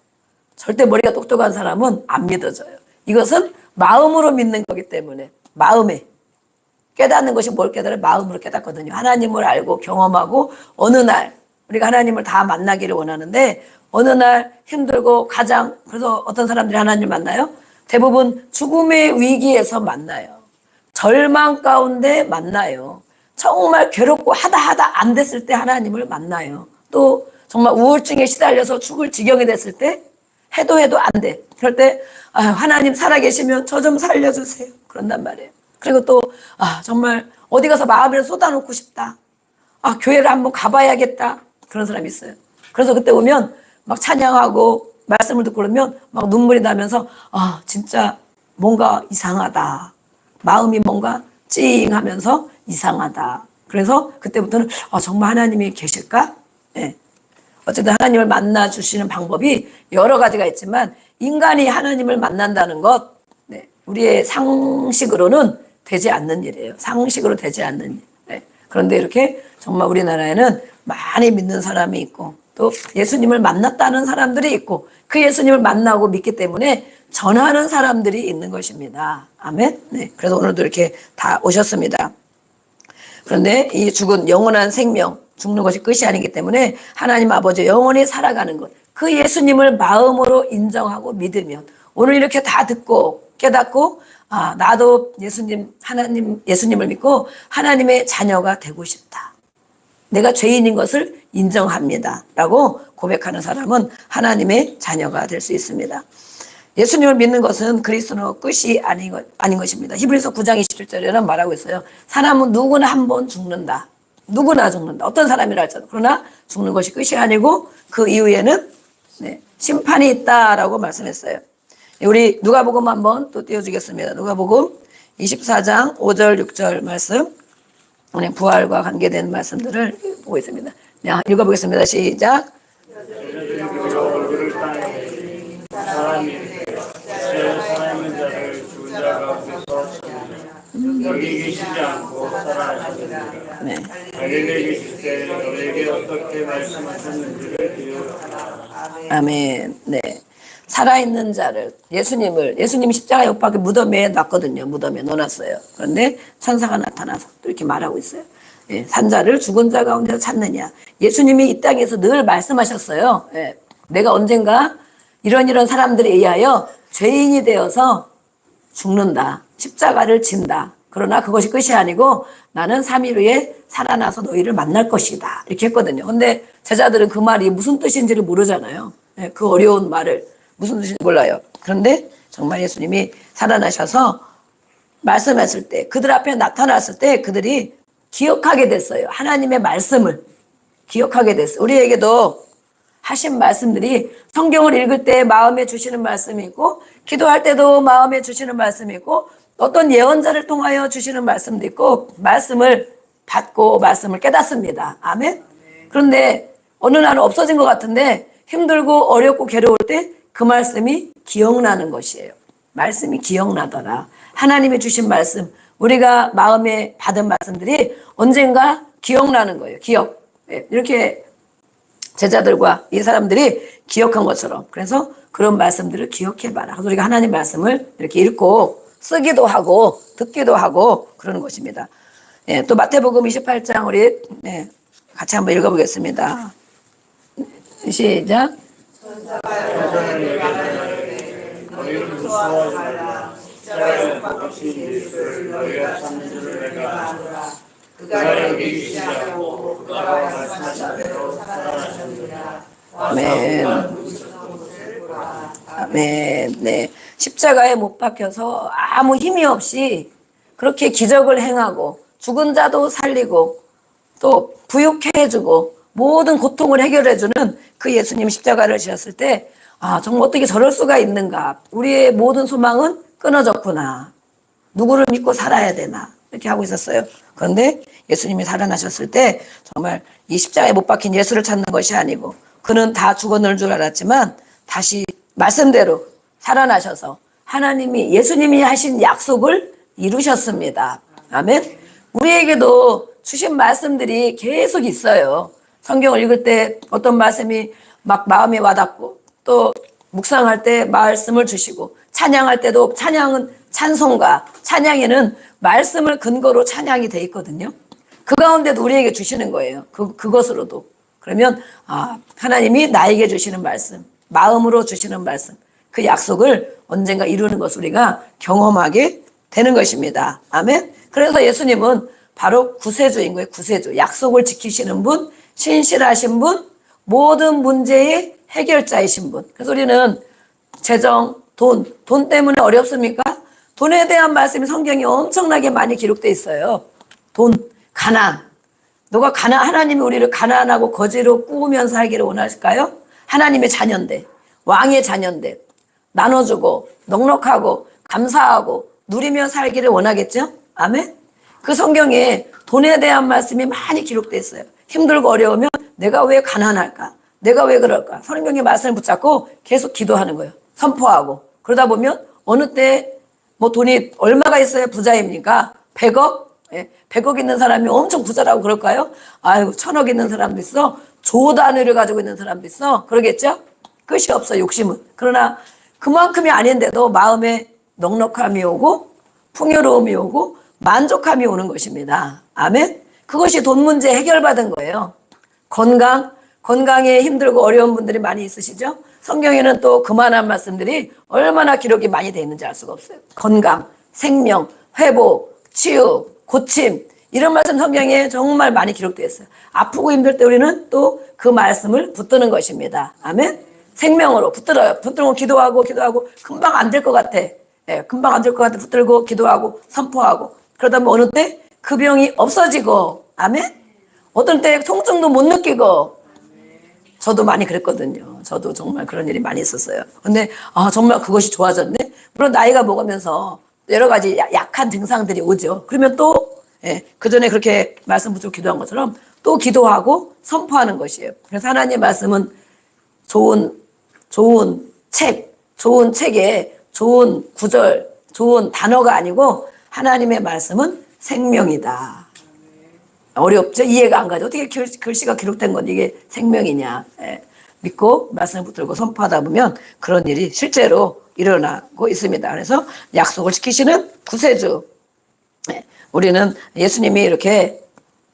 절대 머리가 똑똑한 사람은 안 믿어져요. 이것은 마음으로 믿는 거기 때문에, 마음에 깨닫는 것이 뭘 깨달아요? 마음으로 깨닫거든요. 하나님을 알고 경험하고 어느 날 우리가 하나님을 다 만나기를 원하는데, 어느 날 힘들고 그래서 어떤 사람들이 하나님을 만나요? 대부분 죽음의 위기에서 만나요. 절망 가운데 만나요. 정말 괴롭고 하다 안 됐을 때 하나님을 만나요. 또 정말 우울증에 시달려서 죽을 지경이 됐을 때 해도 안 돼. 그럴 때 하나님 살아계시면 저 좀 살려주세요. 그런단 말이에요. 그리고 또 정말 어디 가서 마음을 쏟아놓고 싶다. 교회를 한번 가봐야겠다. 그런 사람이 있어요. 그래서 그때 오면 막 찬양하고 말씀을 듣고 그러면 막 눈물이 나면서 진짜 뭔가 이상하다. 마음이 뭔가 찡하면서 이상하다. 그래서 그때부터는 정말 하나님이 계실까? 네. 어쨌든 하나님을 만나 주시는 방법이 여러 가지가 있지만, 인간이 하나님을 만난다는 것, 네, 우리의 상식으로는 되지 않는 일이에요. 상식으로 되지 않는 일. 네. 그런데 이렇게 정말 우리나라에는 많이 믿는 사람이 있고, 또 예수님을 만났다는 사람들이 있고, 그 예수님을 만나고 믿기 때문에 전하는 사람들이 있는 것입니다. 아멘. 네. 그래서 오늘도 이렇게 다 오셨습니다. 그런데 이 죽은 영원한 생명, 죽는 것이 끝이 아니기 때문에 하나님 아버지 영원히 살아가는 것, 그 예수님을 마음으로 인정하고 믿으면, 오늘 이렇게 다 듣고 깨닫고 나도 예수님을 믿고 하나님의 자녀가 되고 싶다. 내가 죄인인 것을 인정합니다. 라고 고백하는 사람은 하나님의 자녀가 될 수 있습니다. 예수님을 믿는 것은 그리스도 끝이 아닌 것입니다. 히브리서 9장 27절에는 말하고 있어요. 사람은 누구나 한 번 죽는다. 누구나 죽는다. 어떤 사람이라 할지라도. 그러나 죽는 것이 끝이 아니고 그 이후에는 심판이 있다라고 말씀했어요. 우리 누가복음 한번 또 띄워주겠습니다. 누가복음 24장 5절 6절 말씀, 오늘 부활과 관계된 말씀들을 보고 있습니다. 읽어보겠습니다. 시작. 여기 계시지 않고 살아나셨습니다. 네. 갈릴리에 계실 때 너에게 어떻게 말씀하셨는지를 기억하라. 아멘. 네. 살아있는 자를, 예수님 십자가에 못 박혀 무덤에 놨거든요. 무덤에 넣어놨어요. 그런데 천사가 나타나서 또 이렇게 말하고 있어요. 예, 산 자를 죽은 자 가운데서 찾느냐. 예수님이 이 땅에서 늘 말씀하셨어요. 예, 내가 언젠가 이런 사람들에 의하여 죄인이 되어서 죽는다. 십자가를 진다. 그러나 그것이 끝이 아니고 나는 3일 후에 살아나서 너희를 만날 것이다. 이렇게 했거든요. 근데 제자들은 그 말이 무슨 뜻인지를 모르잖아요. 예, 그 어려운 말을 무슨 뜻인지 몰라요. 그런데 정말 예수님이 살아나셔서 말씀했을 때, 그들 앞에 나타났을 때 그들이 기억하게 됐어요. 하나님의 말씀을 기억하게 됐어요. 우리에게도 하신 말씀들이, 성경을 읽을 때 마음에 주시는 말씀이 있고, 기도할 때도 마음에 주시는 말씀이 있고, 어떤 예언자를 통하여 주시는 말씀도 있고, 말씀을 받고 말씀을 깨닫습니다. 아멘. 그런데 어느 날은 없어진 것 같은데, 힘들고 어렵고 괴로울 때 그 말씀이 기억나는 것이에요. 말씀이 기억나더라. 하나님이 주신 말씀, 우리가 마음에 받은 말씀들이 언젠가 기억나는 거예요. 기억. 이렇게 제자들과 이 사람들이 기억한 것처럼. 그래서 그런 말씀들을 기억해봐라. 그래서 우리가 하나님 말씀을 이렇게 읽고 쓰기도 하고 듣기도 하고 그러는 것입니다. 예, 또 마태복음 28장 우리 같이 한번 읽어보겠습니다. 시작. 너희를 무서워하지 말라. 십자가에 못 박히신 예수를 너희가 찾는 줄을 내가 아노라. 그가 여기 계시지 않고 그가 말씀하신 대로 살아나셨느니라. 아멘. 아멘. 네. 십자가에 못 박혀서 아무 힘이 없이 그렇게 기적을 행하고 죽은 자도 살리고 또 부유케 해주고 모든 고통을 해결해주는 그 예수님 십자가를 지었을 때 정말 어떻게 저럴 수가 있는가. 우리의 모든 소망은 끊어졌구나. 누구를 믿고 살아야 되나. 이렇게 하고 있었어요. 그런데 예수님이 살아나셨을 때 정말 이 십자가에 못 박힌 예수를 찾는 것이 아니고 그는 다 죽었는 줄 알았지만 다시 말씀대로 살아나셔서 하나님이 예수님이 하신 약속을 이루셨습니다. 아멘. 우리에게도 주신 말씀들이 계속 있어요. 성경을 읽을 때 어떤 말씀이 막 마음에 와닿고 또 묵상할 때 말씀을 주시고 찬양할 때도 찬양은 찬송가, 찬양에는 말씀을 근거로 찬양이 돼 있거든요. 그 가운데도 우리에게 주시는 거예요. 그것으로도. 그러면 하나님이 나에게 주시는 말씀, 마음으로 주시는 말씀, 그 약속을 언젠가 이루는 것을 우리가 경험하게 되는 것입니다. 아멘. 그래서 예수님은 바로 구세주인 거예요. 구세주. 약속을 지키시는 분, 신실하신 분, 모든 문제의 해결자이신 분. 그래서 우리는 재정, 돈 때문에 어렵습니까? 돈에 대한 말씀이 성경에 엄청나게 많이 기록되어 있어요. 돈, 가난. 누가 하나님이 우리를 가난하고 거지로 꾸우면서 살기를 원하실까요? 하나님의 자녀인데, 왕의 자녀인데, 나눠주고, 넉넉하고, 감사하고, 누리며 살기를 원하겠죠? 아멘? 그 성경에 돈에 대한 말씀이 많이 기록되어 있어요. 힘들고 어려우면 내가 왜 가난할까? 내가 왜 그럴까? 성경의 말씀을 붙잡고 계속 기도하는 거예요. 선포하고. 그러다 보면 어느 때 뭐 돈이 얼마가 있어야 부자입니까? 100억? 100억 있는 사람이 엄청 부자라고 그럴까요? 아이고 1000억 있는 사람도 있어. 조 단위를 가지고 있는 사람도 있어. 그러겠죠? 끝이 없어 욕심은. 그러나 그만큼이 아닌데도 마음에 넉넉함이 오고 풍요로움이 오고 만족함이 오는 것입니다. 아멘? 그것이 돈 문제 해결받은 거예요. 건강에 힘들고 어려운 분들이 많이 있으시죠? 성경에는 또 그만한 말씀들이 얼마나 기록이 많이 되어 있는지 알 수가 없어요. 건강, 생명, 회복, 치유, 고침 이런 말씀 성경에 정말 많이 기록되어 있어요. 아프고 힘들 때 우리는 또 그 말씀을 붙드는 것입니다. 아멘? 생명으로 붙들어요. 붙들고 기도하고 금방 안 될 것 같아. 금방 안 될 것 같아. 붙들고 기도하고 선포하고 그러다 보면 어느 때 그 병이 없어지고 아멘? 어떤 때 통증도 못 느끼고 저도 많이 그랬거든요. 저도 정말 그런 일이 많이 있었어요. 근데 정말 그것이 좋아졌네. 물론 나이가 먹으면서 여러 가지 약한 증상들이 오죠. 그러면 또 그 전에 그렇게 말씀 붙들고 기도한 것처럼 또 기도하고 선포하는 것이에요. 그래서 하나님의 말씀은 좋은 책에 좋은 구절, 좋은 단어가 아니고 하나님의 말씀은 생명이다. 어렵죠? 이해가 안 가죠. 어떻게 글씨가 기록된 건 이게 생명이냐. 믿고 말씀을 붙들고 선포하다 보면 그런 일이 실제로 일어나고 있습니다. 그래서 약속을 지키시는 구세주. 우리는 예수님이 이렇게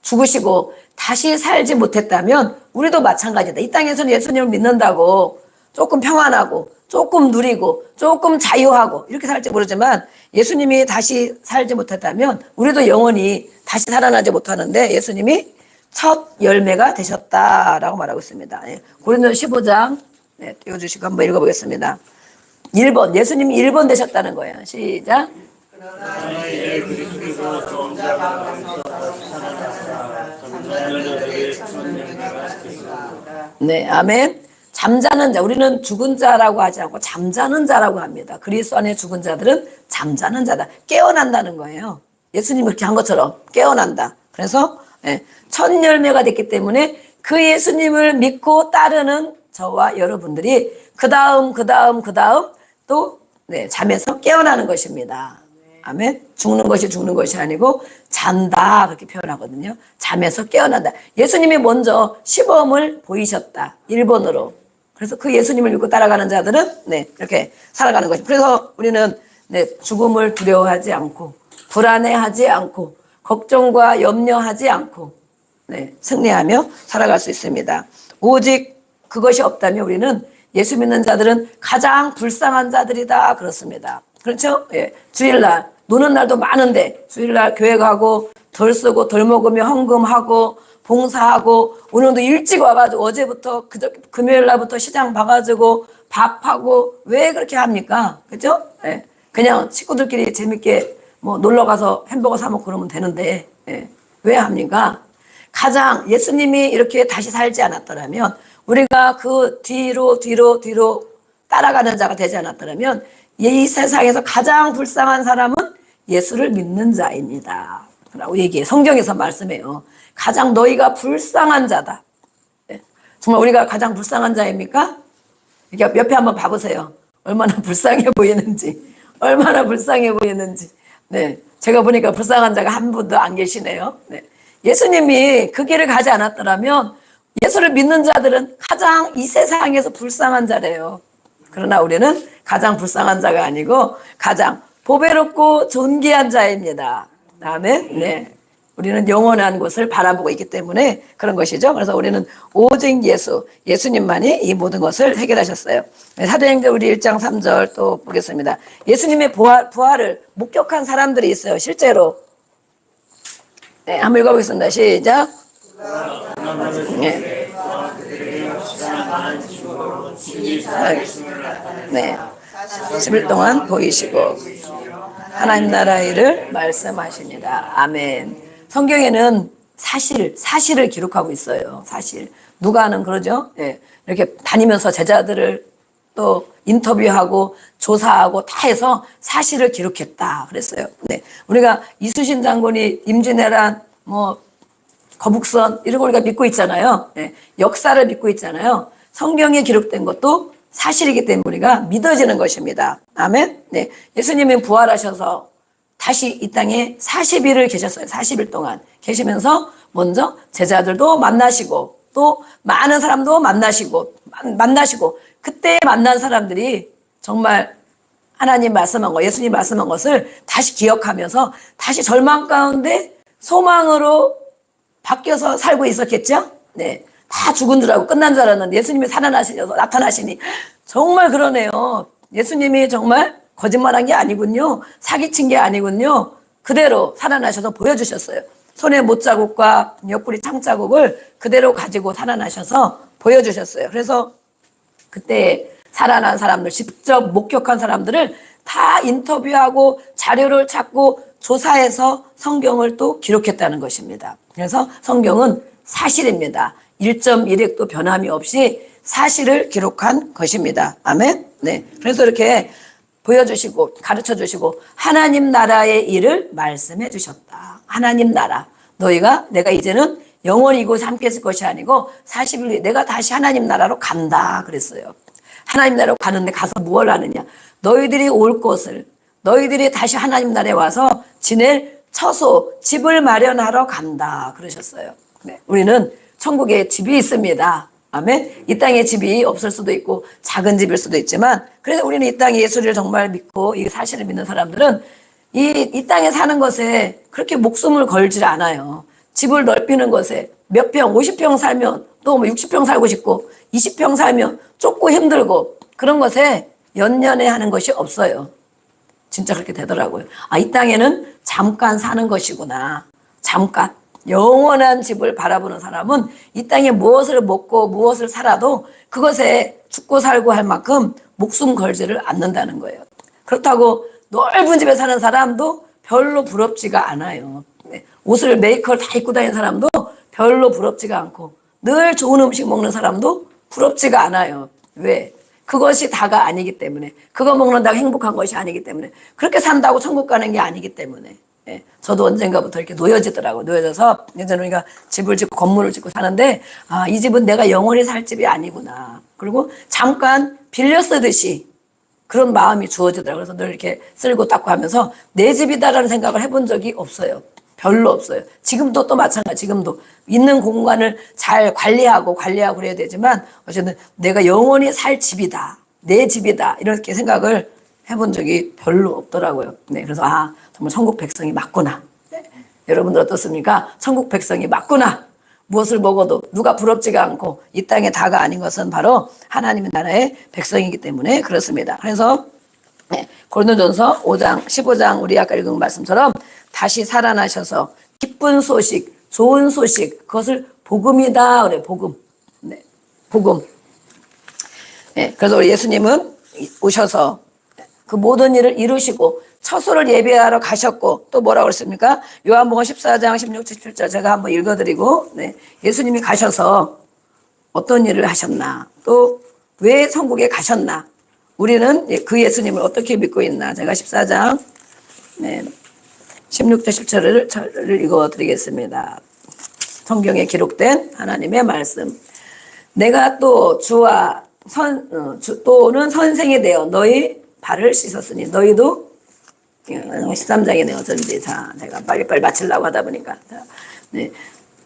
죽으시고 다시 살지 못했다면 우리도 마찬가지다. 이 땅에서는 예수님을 믿는다고 조금 평안하고 조금 누리고 조금 자유하고 이렇게 살지 모르지만 예수님이 다시 살지 못했다면 우리도 영원히 다시 살아나지 못하는데 예수님이 첫 열매가 되셨다라고 말하고 있습니다. 고린도서 15장 띄워주시고 한번 읽어보겠습니다. 1번 예수님이 1번 되셨다는 거예요. 시작. 그러나 이제 그리스도께서 정자 가운데서 살아나사 잠자는 자들에게 천명가 시키시라. 네, 아멘. 잠자는 자, 우리는 죽은 자라고 하지 않고 잠자는 자라고 합니다. 그리스도 안에 죽은 자들은 잠자는 자다. 깨어난다는 거예요. 예수님이 그렇게 한 것처럼 깨어난다. 그래서 첫 열매가 됐기 때문에 그 예수님을 믿고 따르는 저와 여러분들이 그 다음 또 잠에서 깨어나는 것입니다. 아멘. 죽는 것이 아니고 잔다 그렇게 표현하거든요. 잠에서 깨어난다. 예수님이 먼저 시범을 보이셨다. 1번으로. 그래서 그 예수님을 믿고 따라가는 자들은 이렇게 살아가는 것입니다. 그래서 우리는 죽음을 두려워하지 않고 불안해하지 않고 걱정과 염려하지 않고 승리하며 살아갈 수 있습니다. 오직 그것이 없다면 우리는 예수 믿는 자들은 가장 불쌍한 자들이다 그렇습니다. 그렇죠? 예. 주일날 노는 날도 많은데 주일날 교회 가고 덜 쓰고 덜 먹으며 헌금하고 봉사하고 오늘도 일찍 와가지고 어제부터 금요일 날부터 시장 봐가지고 밥하고 왜 그렇게 합니까? 그죠? 예. 그냥 식구들끼리 재밌게 뭐 놀러 가서 햄버거 사 먹고 그러면 되는데 왜 합니까? 가장 예수님이 이렇게 다시 살지 않았더라면 우리가 그 뒤로 따라가는 자가 되지 않았더라면 이 세상에서 가장 불쌍한 사람은 예수를 믿는 자입니다. 라고 얘기해. 성경에서 말씀해요. 가장 너희가 불쌍한 자다. 정말 우리가 가장 불쌍한 자입니까? 이렇게 옆에 한번 봐보세요. 얼마나 불쌍해 보이는지. 얼마나 불쌍해 보이는지. 네. 제가 보니까 불쌍한 자가 한 분도 안 계시네요. 네. 예수님이 그 길을 가지 않았더라면 예수를 믿는 자들은 가장 이 세상에서 불쌍한 자래요. 그러나 우리는 가장 불쌍한 자가 아니고 가장 보배롭고 존귀한 자입니다. 아멘. 네. 우리는 영원한 곳을 바라보고 있기 때문에 그런 것이죠. 그래서 우리는 오직 예수님만이 이 모든 것을 해결하셨어요. 사도행전 우리 1장 3절 또 보겠습니다. 예수님의 부활을 목격한 사람들이 있어요. 실제로. 네, 한번 읽어보겠습니다. 시작. 네. 네. 10일 동안 보이시고 하나님 나라 일을 말씀하십니다. 아멘. 성경에는 사실을 기록하고 있어요. 사실. 누가는 그러죠? 네. 이렇게 다니면서 제자들을 또 인터뷰하고 조사하고 다 해서 사실을 기록했다 그랬어요. 네. 우리가 이순신 장군이 임진왜란 거북선 이런 거 우리가 믿고 있잖아요. 네. 역사를 믿고 있잖아요. 성경에 기록된 것도 사실이기 때문에 우리가 믿어지는 것입니다. 아멘. 네. 예수님이 부활하셔서 다시 이 땅에 40일을 계셨어요. 40일 동안 계시면서 먼저 제자들도 만나시고 또 많은 사람도 만나시고 그때 만난 사람들이 정말 하나님 말씀한 거, 예수님 말씀한 것을 다시 기억하면서 다시 절망 가운데 소망으로 바뀌어서 살고 있었겠죠? 네. 다 죽은 줄 알고 끝난 줄 알았는데 예수님이 살아나셔서 나타나시니 정말 그러네요. 예수님이 정말 거짓말한 게 아니군요. 사기친 게 아니군요. 그대로 살아나셔서 보여주셨어요. 손에 못자국과 옆구리 창자국을 그대로 가지고 살아나셔서 보여주셨어요. 그래서 그때 살아난 사람들, 직접 목격한 사람들을 다 인터뷰하고 자료를 찾고 조사해서 성경을 또 기록했다는 것입니다. 그래서 성경은 사실입니다. 1.1획도 변함이 없이 사실을 기록한 것입니다. 아멘. 네. 그래서 이렇게 보여주시고 가르쳐 주시고 하나님 나라의 일을 말씀해 주셨다. 하나님 나라. 내가 이제는 영원히 이곳에 함께 있을 것이 아니고 40일 뒤에 내가 다시 하나님 나라로 간다 그랬어요. 하나님 나라로 가는데 가서 무엇을 하느냐. 너희들이 올 곳을 너희들이 다시 하나님 나라에 와서 지낼 처소, 집을 마련하러 간다 그러셨어요. 네. 우리는 천국에 집이 있습니다. 아멘. 이 땅에 집이 없을 수도 있고 작은 집일 수도 있지만 그래서 우리는 이 땅에 예수를 정말 믿고 이 사실을 믿는 사람들은 이 땅에 사는 것에 그렇게 목숨을 걸질 않아요. 집을 넓히는 것에 몇 평, 50평 살면 또 60평 살고 싶고 20평 살면 좁고 힘들고 그런 것에 연연해 하는 것이 없어요. 진짜 그렇게 되더라고요. 이 땅에는 잠깐 사는 것이구나. 잠깐. 영원한 집을 바라보는 사람은 이 땅에 무엇을 먹고 무엇을 살아도 그것에 죽고 살고 할 만큼 목숨 걸지를 않는다는 거예요. 그렇다고 넓은 집에 사는 사람도 별로 부럽지가 않아요. 옷을 메이커를 다 입고 다니는 사람도 별로 부럽지가 않고 늘 좋은 음식 먹는 사람도 부럽지가 않아요. 왜? 그것이 다가 아니기 때문에 그거 먹는다고 행복한 것이 아니기 때문에 그렇게 산다고 천국 가는 게 아니기 때문에 저도 언젠가부터 이렇게 놓여지더라고요. 놓여져서 이제 우리가 집을 짓고 건물을 짓고 사는데 이 집은 내가 영원히 살 집이 아니구나. 그리고 잠깐 빌려 쓰듯이 그런 마음이 주어지더라고요. 그래서 늘 이렇게 쓸고 닦고 하면서 내 집이다라는 생각을 해본 적이 없어요. 별로 없어요. 지금도 또 마찬가지. 지금도 있는 공간을 잘 관리하고 그래야 되지만 어쨌든 내가 영원히 살 집이다. 내 집이다. 이렇게 생각을 해본 적이 별로 없더라고요. 네, 그래서 정말 천국 백성이 맞구나. 여러분들 어떻습니까? 천국 백성이 맞구나. 무엇을 먹어도 누가 부럽지가 않고 이 땅에 다가 아닌 것은 바로 하나님의 나라의 백성이기 때문에 그렇습니다. 그래서 고린도전서 5장 15장 우리 아까 읽은 말씀처럼 다시 살아나셔서 기쁜 소식, 좋은 소식, 그것을 복음이다 그래. 복음. 네, 복음. 네, 그래서 우리 예수님은 오셔서 그 모든 일을 이루시고 처소를 예배하러 가셨고 또 뭐라고 그랬습니까? 요한복음 14장 16, 17절 제가 한번 읽어드리고 네, 예수님이 가셔서 어떤 일을 하셨나 또 왜 천국에 가셨나 우리는 그 예수님을 어떻게 믿고 있나 제가 14장 네, 16절 17절을 읽어드리겠습니다. 성경에 기록된 하나님의 말씀. 내가 또 주와 또는 선생이 되어 너희 발을 씻었으니 너희도 13장이네요. 어쩐지. 자, 제가 빨리빨리 마치려고 하다 보니까. 자, 네.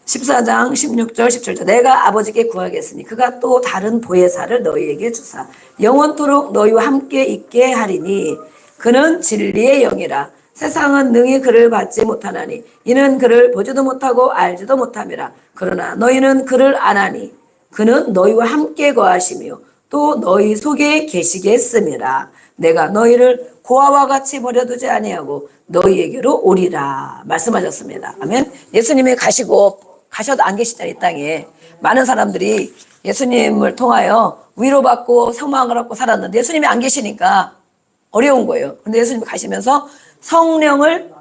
14장 16절 17절 내가 아버지께 구하겠으니 그가 또 다른 보혜사를 너희에게 주사 영원토록 너희와 함께 있게 하리니 그는 진리의 영이라 세상은 능히 그를 받지 못하나니 이는 그를 보지도 못하고 알지도 못함이라 그러나 너희는 그를 아나니 그는 너희와 함께 거하시며 또 너희 속에 계시겠음이라 내가 너희를 고아와 같이 버려두지 아니하고 너희에게로 오리라 말씀하셨습니다. 아멘. 예수님이 가셔도 안 계시잖아요. 이 땅에 많은 사람들이 예수님을 통하여 위로받고 소망을 얻고 살았는데 예수님이 안 계시니까 어려운 거예요. 근데 예수님이 가시면서 성령을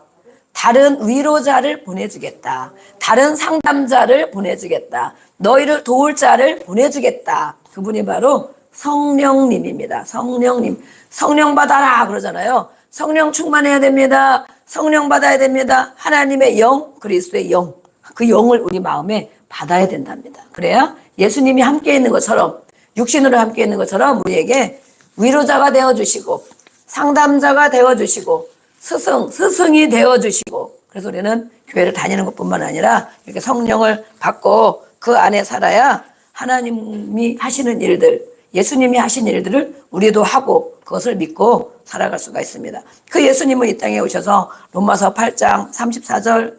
다른 위로자를 보내주겠다. 다른 상담자를 보내주겠다. 너희를 도울 자를 보내주겠다. 그분이 바로 성령님입니다. 성령님. 성령 받아라 그러잖아요. 성령 충만해야 됩니다. 성령 받아야 됩니다. 하나님의 영, 그리스도의 영. 그 영을 우리 마음에 받아야 된답니다. 그래야 예수님이 함께 있는 것처럼 육신으로 함께 있는 것처럼 우리에게 위로자가 되어주시고 상담자가 되어주시고 스승이 되어주시고 그래서 우리는 교회를 다니는 것뿐만 아니라 이렇게 성령을 받고 그 안에 살아야 하나님이 하시는 일들 예수님이 하신 일들을 우리도 하고 그것을 믿고 살아갈 수가 있습니다. 그 예수님은 이 땅에 오셔서 로마서 8장 34절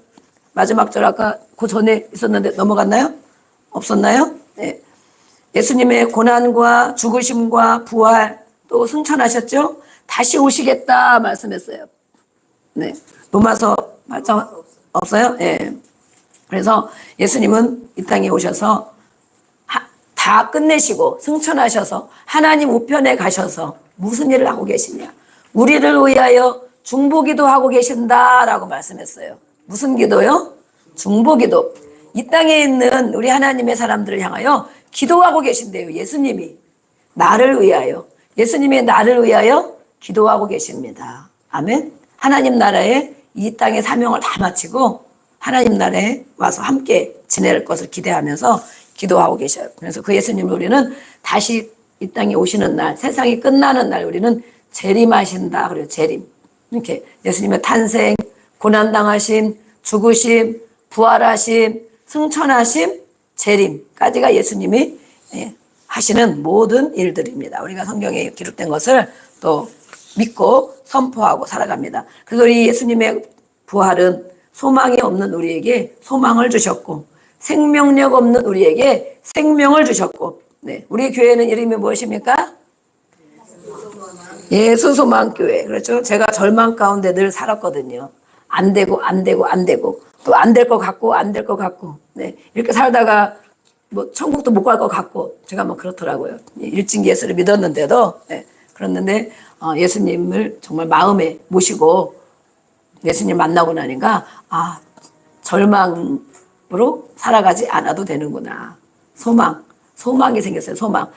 마지막 절 아까 그 전에 있었는데 넘어갔나요? 없었나요? 네. 예수님의 고난과 죽으심과 부활 또 승천하셨죠? 다시 오시겠다 말씀했어요. 네. 로마서 8장 없어요? 네. 그래서 예수님은 이 땅에 오셔서 다 끝내시고 승천하셔서 하나님 우편에 가셔서 무슨 일을 하고 계시냐? 우리를 위하여 중보기도 하고 계신다라고 말씀했어요. 무슨 기도요? 중보기도. 이 땅에 있는 우리 하나님의 사람들을 향하여 기도하고 계신대요. 예수님이 나를 위하여 예수님이 나를 위하여 기도하고 계십니다. 아멘. 하나님 나라에 이 땅의 사명을 다 마치고 하나님 나라에 와서 함께 지낼 것을 기대하면서 기도하고 계셔요. 그래서 그 예수님을 우리는 다시 이 땅에 오시는 날, 세상이 끝나는 날 우리는 재림하신다. 그래요. 재림. 이렇게 예수님의 탄생, 고난당하심, 죽으심, 부활하심, 승천하심, 재림까지가 예수님이 하시는 모든 일들입니다. 우리가 성경에 기록된 것을 또 믿고 선포하고 살아갑니다. 그래서 우리 예수님의 부활은 소망이 없는 우리에게 소망을 주셨고 생명력 없는 우리에게 생명을 주셨고 네, 우리 교회는 이름이 무엇입니까? 예수소망교회. 그렇죠? 제가 절망 가운데 늘 살았거든요. 안 되고 또 안 될 것 같고 안 될 것 같고 네, 이렇게 살다가 뭐 천국도 못 갈 것 같고 제가 뭐 그렇더라고요. 일찍 예수를 믿었는데도 네, 그랬는데 예수님을 정말 마음에 모시고 예수님 만나고 나니까 절망으로 살아가지 않아도 되는구나. 소망이 생겼어요. 소망.